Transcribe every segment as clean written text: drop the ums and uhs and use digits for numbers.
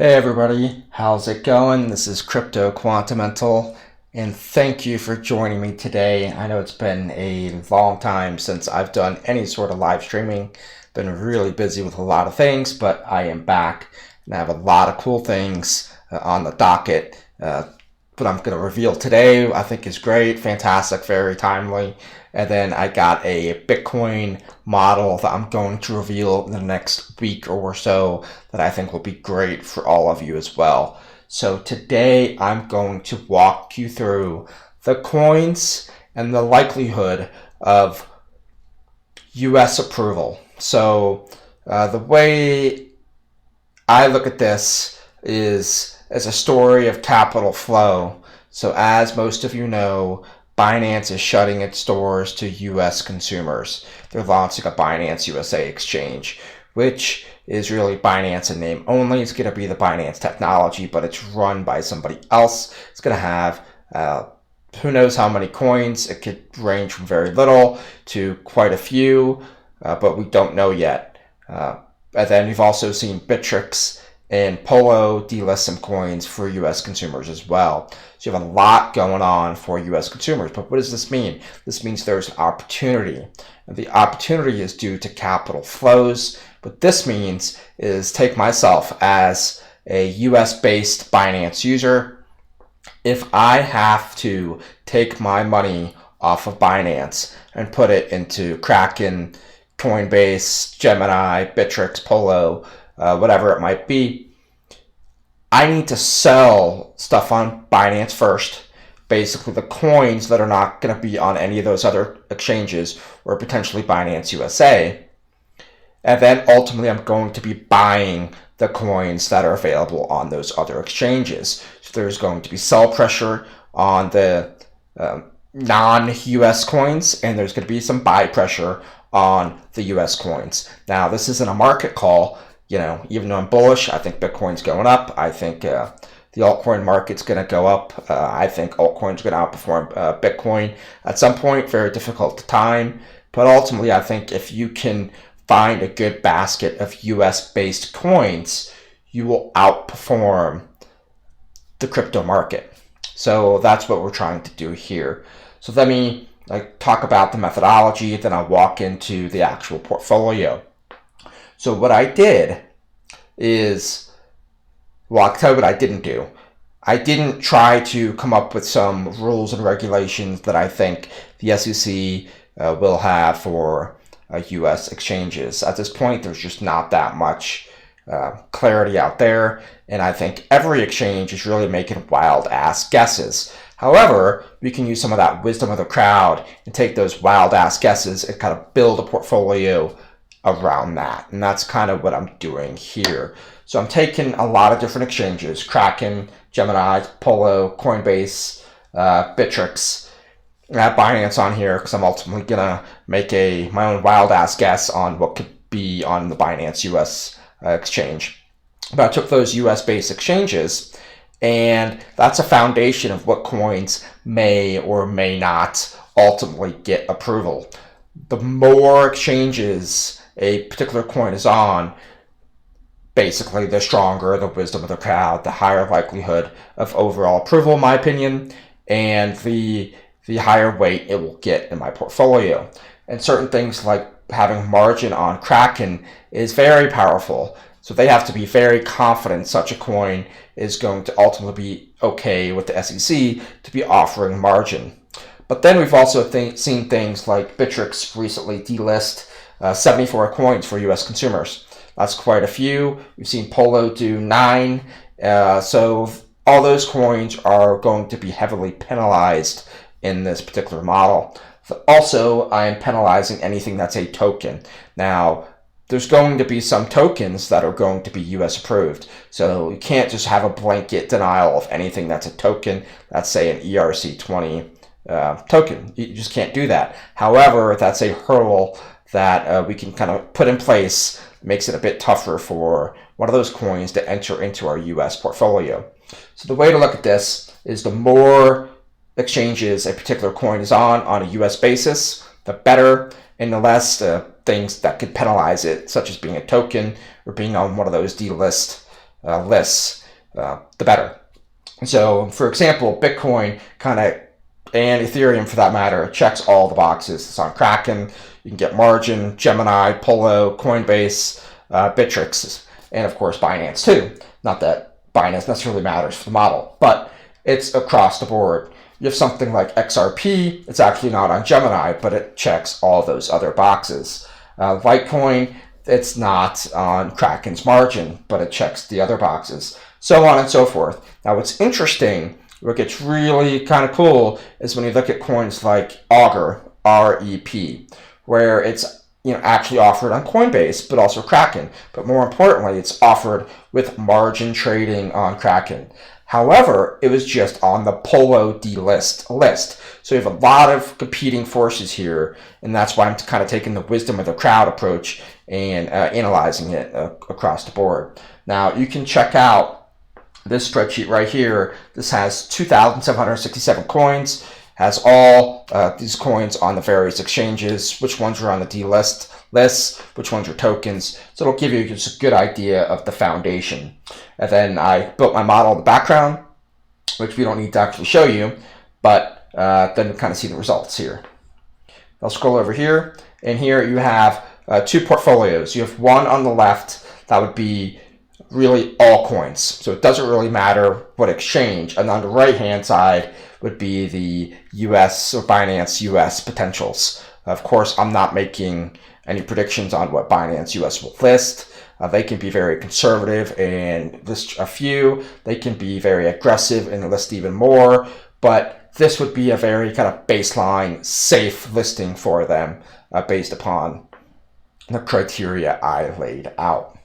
Hey everybody, how's it going? This is Crypto Quantamental, and thank you for joining me today. I know it's been a long time since I've done any sort of live streaming. Been really busy with a lot of things, but I am back and I have a lot of cool things on the docket. What I'm going to reveal today I think is great, fantastic, very timely. And then I got a Bitcoin model that I'm going to reveal in the next week or so that I think will be great for all of you as well. So today I'm going to walk you through the coins and the likelihood of US approval. So the way I look at this is as a story of capital flow. So as most of you know, Binance is shutting its doors to US consumers. They're launching a Binance USA exchange, which is really Binance in name only. It's going to be the Binance technology, but it's run by somebody else. It's going to have who knows how many coins. It could range from very little to quite a few, but we don't know yet. And then we've also seen Bittrex and Polo delist some coins for US consumers as well. So you have a lot going on for US consumers. But what does this mean? This means there's an opportunity. And the opportunity is due to capital flows. What this means is, take myself as a US-based Binance user. If I have to take my money off of Binance and put it into Kraken, Coinbase, Gemini, Bittrex, Polo, whatever it might be, I need to sell stuff on Binance first. Basically, the coins that are not going to be on any of those other exchanges or potentially Binance USA. And then ultimately, I'm going to be buying the coins that are available on those other exchanges. So there's going to be sell pressure on the non-US coins, and there's going to be some buy pressure on the US coins. Now, this isn't a market call. You know, even though I'm bullish, I think Bitcoin's going up. I think the altcoin market's going to go up. I think altcoin's going to outperform Bitcoin at some point. Very difficult to time. But ultimately, I think if you can find a good basket of US-based coins, you will outperform the crypto market. So that's what we're trying to do here. So let me talk about the methodology, then I'll walk into the actual portfolio. So what I did is, well, I'll tell you what I didn't do. I didn't try to come up with some rules and regulations that I think the SEC will have for US exchanges. At this point, there's just not that much clarity out there, and I think every exchange is really making wild-ass guesses. However, we can use some of that wisdom of the crowd and take those wild-ass guesses and kind of build a portfolio around that. And that's kind of what I'm doing here. So I'm taking a lot of different exchanges: Kraken, Gemini, Polo, Coinbase, Bittrex. I have Binance on here because I'm ultimately gonna make my own wild ass guess on what could be on the Binance US exchange. But I took those US based exchanges, and that's a foundation of what coins may or may not ultimately get approval. The more exchanges a particular coin is on, basically the stronger the wisdom of the crowd, the higher likelihood of overall approval, in my opinion, and the higher weight it will get in my portfolio. And certain things like having margin on Kraken is very powerful. So they have to be very confident such a coin is going to ultimately be okay with the SEC to be offering margin. But then we've also seen things like Bittrex recently delist 74 coins for US consumers. That's quite a few. We've seen Polo do 9. So all those coins are going to be heavily penalized in this particular model. But also, I am penalizing anything that's a token. Now, there's going to be some tokens that are going to be US approved. So you can't just have a blanket denial of anything that's a token. That's, say, an ERC20 token. You just can't do that. However, that's a hurdle that we can kind of put in place. Makes it a bit tougher for one of those coins to enter into our US portfolio. So the way to look at this is, the more exchanges a particular coin is on a US basis, the better, and the less things that could penalize it, such as being a token or being on one of those delist lists, the better. So, for example, Bitcoin and Ethereum for that matter checks all the boxes. It's on Kraken. You can get Margin, Gemini, Polo, Coinbase, Bittrex, and of course Binance too. Not that Binance necessarily matters for the model, but it's across the board. You have something like XRP. It's actually not on Gemini, but it checks all those other boxes. Litecoin, it's not on Kraken's Margin, but it checks the other boxes. So on and so forth. Now, what's interesting, what gets really kind of cool, is when you look at coins like Augur, REP, where it's actually offered on Coinbase, but also Kraken. But more importantly, it's offered with margin trading on Kraken. However, it was just on the Polo delist list. So you have a lot of competing forces here, and that's why I'm kind of taking the wisdom of the crowd approach and analyzing it across the board. Now, you can check out this spreadsheet right here. This has 2,767 coins, has all these coins on the various exchanges, which ones are on the delist lists, which ones are tokens. So it'll give you just a good idea of the foundation. And then I built my model in the background, which we don't need to actually show you, but then you kind of see the results here. I'll scroll over here, and here you have two portfolios. You have one on the left that would be really all coins, so it doesn't really matter what exchange, and on the right hand side would be the US or Binance US potentials. Of course, I'm not making any predictions on what Binance US will list. They can be very conservative and list a few. They can be very aggressive and list even more, but this would be a very kind of baseline safe listing for them based upon the criteria I laid out.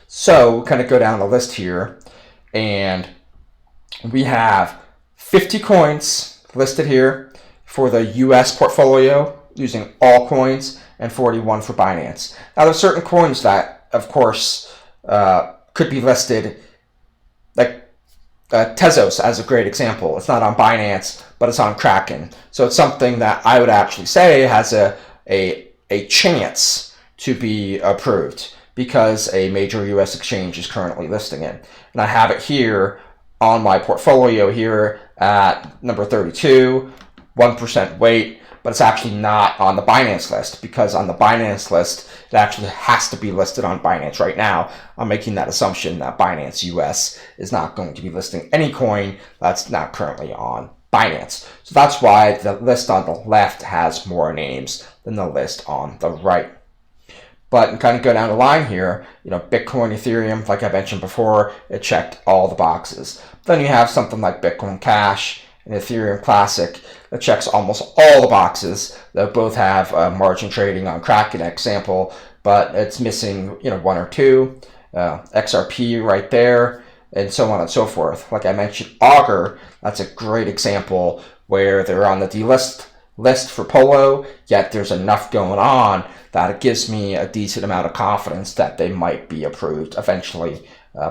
So we'll kind of go down the list here, and we have 50 coins listed here for the US portfolio using all coins, and 41 for Binance. Now, there's certain coins that, of course, could be listed, like Tezos as a great example. It's not on Binance, but it's on Kraken. So it's something that I would actually say has a chance to be approved because a major US exchange is currently listing it. And I have it here on my portfolio here at number 32, 1% weight. But it's actually not on the Binance list, because on the Binance list, it actually has to be listed on Binance right now. I'm making that assumption that Binance US is not going to be listing any coin that's not currently on Binance. So that's why the list on the left has more names than the list on the right. But kind of go down the line here, Bitcoin, Ethereum, like I mentioned before, it checked all the boxes. Then you have something like Bitcoin Cash and Ethereum Classic that checks almost all the boxes. They both have margin trading on Kraken example, but it's missing one or two. XRP right there, and so on and so forth. Like I mentioned, Augur, that's a great example where they're on the delist list for Polo, yet there's enough going on that it gives me a decent amount of confidence that they might be approved eventually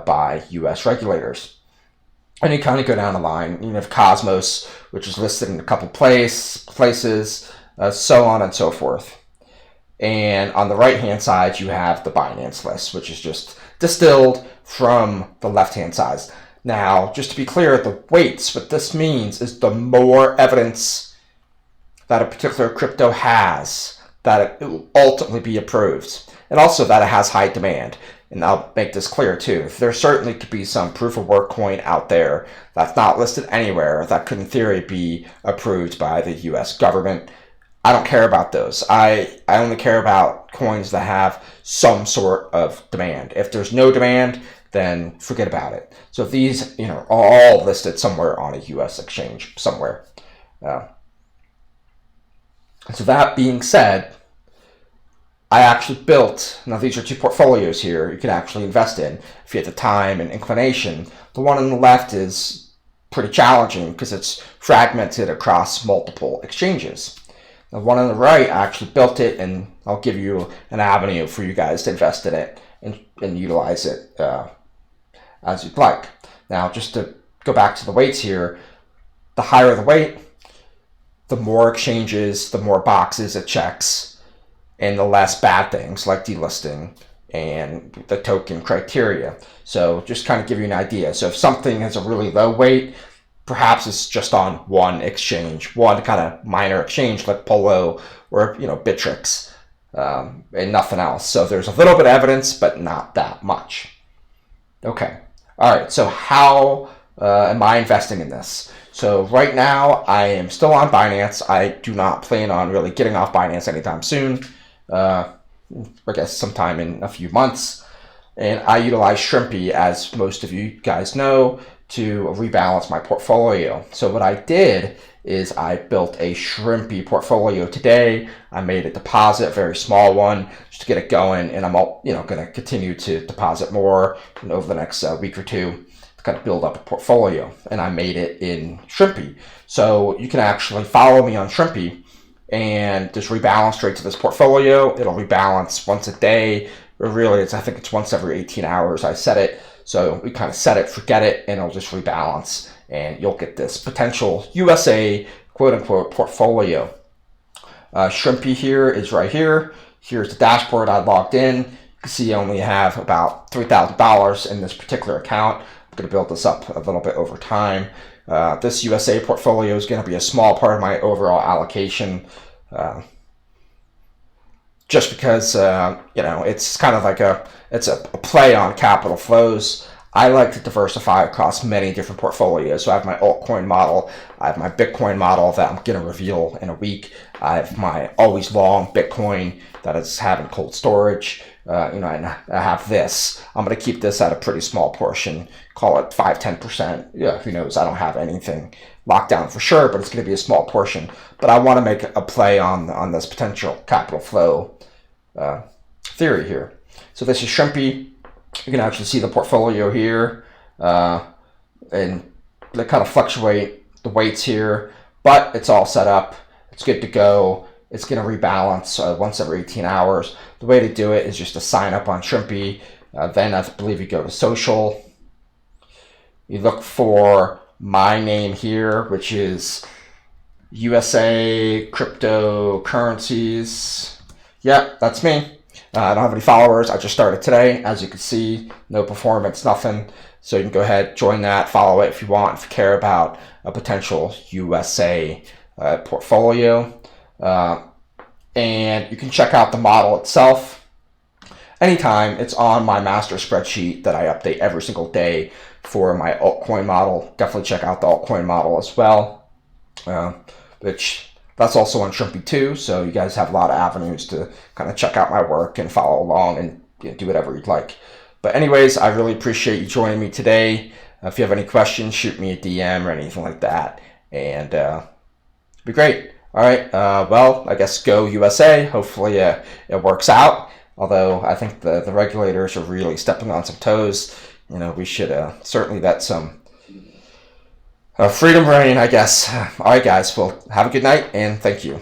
by US regulators. And you kind of go down the line. You have Cosmos, which is listed in a couple places, so on and so forth. And on the right-hand side, you have the Binance list, which is just distilled from the left-hand side. Now, just to be clear, the weights, what this means is the more evidence that a particular crypto has, that it will ultimately be approved. And also that it has high demand. And I'll make this clear too. There certainly could be some proof of work coin out there that's not listed anywhere that could in theory be approved by the US government. I don't care about those. I only care about coins that have some sort of demand. If there's no demand, then forget about it. So if these are all listed somewhere on a US exchange somewhere. So that being said, I actually built, now these are two portfolios here you can actually invest in if you have the time and inclination. The one on the left is pretty challenging because it's fragmented across multiple exchanges. The one on the right, I actually built it, and I'll give you an avenue for you guys to invest in it and utilize it as you'd like. Now, just to go back to the weights here, the higher the weight, the more exchanges, the more boxes it checks, and the less bad things like delisting and the token criteria. So just kind of give you an idea. So if something has a really low weight, perhaps it's just on one exchange, one kind of minor exchange like Polo or Bittrex, and nothing else. So there's a little bit of evidence, but not that much. Okay. All right. So how am I investing in this? So right now I am still on Binance. I do not plan on really getting off Binance anytime soon. I guess sometime in a few months. And I utilize Shrimpy, as most of you guys know, to rebalance my portfolio. So what I did is I built a Shrimpy portfolio today. I made a deposit, a very small one, just to get it going, and I'm going to continue to deposit more over the next week or two to kind of build up a portfolio. And I made it in Shrimpy. So you can actually follow me on Shrimpy and just rebalance straight to this portfolio. It'll rebalance once a day, or really I think it's once every 18 hours I set it. So we kind of set it, forget it, and it'll just rebalance, and you'll get this potential USA quote-unquote portfolio. Shrimpy here is right here. Here's the dashboard. I logged in. You can see I only have about $3,000 in this particular account. I'm going to build this up a little bit over time. This USA portfolio is going to be a small part of my overall allocation, just because it's kind of like it's a play on capital flows. I like to diversify across many different portfolios. So I have my altcoin model, I have my Bitcoin model that I'm going to reveal in a week. I have my always long Bitcoin that is having cold storage. And I have this. I'm going to keep this at a pretty small portion, call it 5-10%. Yeah, who knows? I don't have anything locked down for sure, but it's going to be a small portion. But I want to make a play on this potential capital flow theory here. So this is Shrimpy. You can actually see the portfolio here, and they kind of fluctuate the weights here, but it's all set up. It's good to go. It's going to rebalance once every 18 hours. The way to do it is just to sign up on Shrimpy. Then I believe you go to social. You look for my name here, which is USA Cryptocurrencies. Yep, that's me. I don't have any followers. I just started today. As you can see, no performance, nothing. So you can go ahead, join that, follow it if you want, if you care about a potential USA portfolio. And you can check out the model itself anytime. It's on my master spreadsheet that I update every single day for my altcoin model. Definitely check out the altcoin model as well, which that's also on Shrimpy too. So you guys have a lot of avenues to kind of check out my work and follow along and do whatever you'd like. But anyways, I really appreciate you joining me today. If you have any questions, shoot me a DM or anything like that, and it'd be great. All right, well, I guess go USA. Hopefully it works out, although I think the regulators are really stepping on some toes. We should certainly let some freedom reign, I guess. All right, guys, well, have a good night, and thank you.